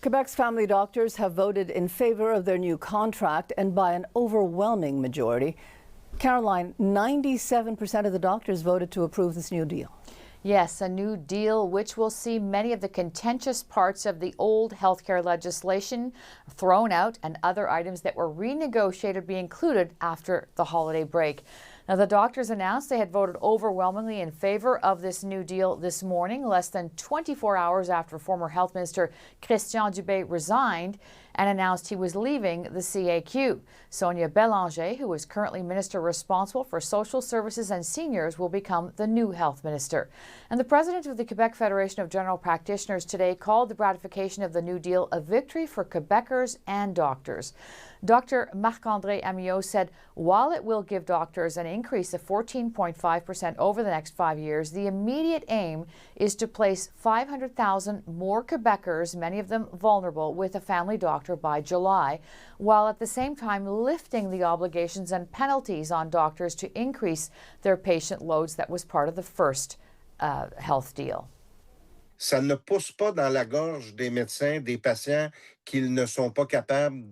Quebec's family doctors have voted in favour of their new contract, and by an overwhelming majority. Caroline, 97% of the doctors voted to approve this new deal. Yes, a new deal which will see many of the contentious parts of the old healthcare legislation thrown out and other items that were renegotiated be included after the holiday break. Now, the doctors announced they had voted overwhelmingly in favor of this new deal this morning, less than 24 hours after former Health Minister Christian Dubé resigned and announced he was leaving the CAQ. Sonia Bélanger, who is currently minister responsible for social services and seniors, will become the new health minister. And the president of the Quebec Federation of General Practitioners today called the ratification of the new deal a victory for Quebecers and doctors. Dr. Marc-André Amiot said while it will give doctors an increase of 14.5% over the next 5 years, the immediate aim is to place 500,000 more Quebecers, many of them vulnerable, with a family doctor by July, while at the same time lifting the obligations and penalties on doctors to increase their patient loads that was part of the first health deal. Ça ne pousse pas dans la gorge des médecins, des patients qu'ils ne seront pas capables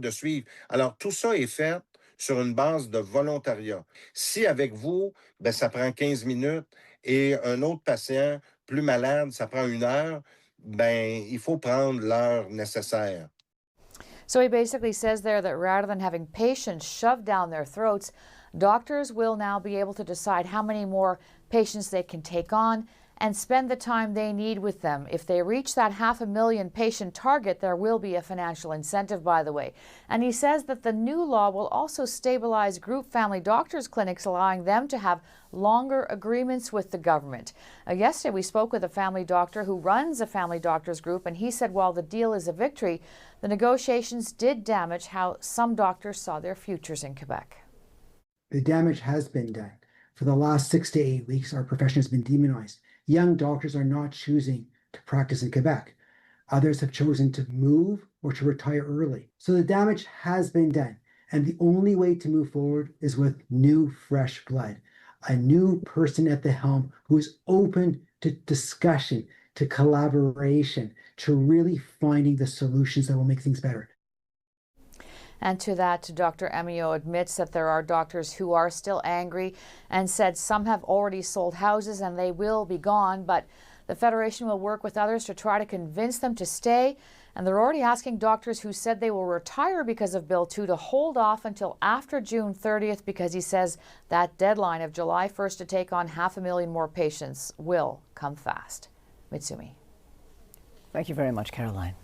de suivre. Alors, tout ça est fait sur une base de volontariat. Si avec vous, ça prend 15 minutes et un autre patient plus malade, ça prend 1 heure, il faut prendre l'heure nécessaire. So he basically says there that rather than having patients shoved down their throats, doctors will now be able to decide how many more patients they can take on and spend the time they need with them. If they reach that 500,000 patient target, there will be a financial incentive, by the way. And he says that the new law will also stabilize group family doctors clinics, allowing them to have longer agreements with the government. Yesterday, we spoke with a family doctor who runs a family doctors group, and he said while the deal is a victory, the negotiations did damage how some doctors saw their futures in Quebec. The damage has been done. For the last 6 to 8 weeks, our profession has been demonized. Young doctors are not choosing to practice in Quebec. Others have chosen to move or to retire early. So the damage has been done. And the only way to move forward is with new, fresh blood. A new person at the helm who is open to discussion, to collaboration, to really finding the solutions that will make things better. And to that, Dr. Amiot admits that there are doctors who are still angry and said some have already sold houses and they will be gone, but the Federation will work with others to try to convince them to stay. And they're already asking doctors who said they will retire because of Bill 2 to hold off until after June 30th, because he says that deadline of July 1st to take on 500,000 more patients will come fast. Mitsumi. Thank you very much, Caroline.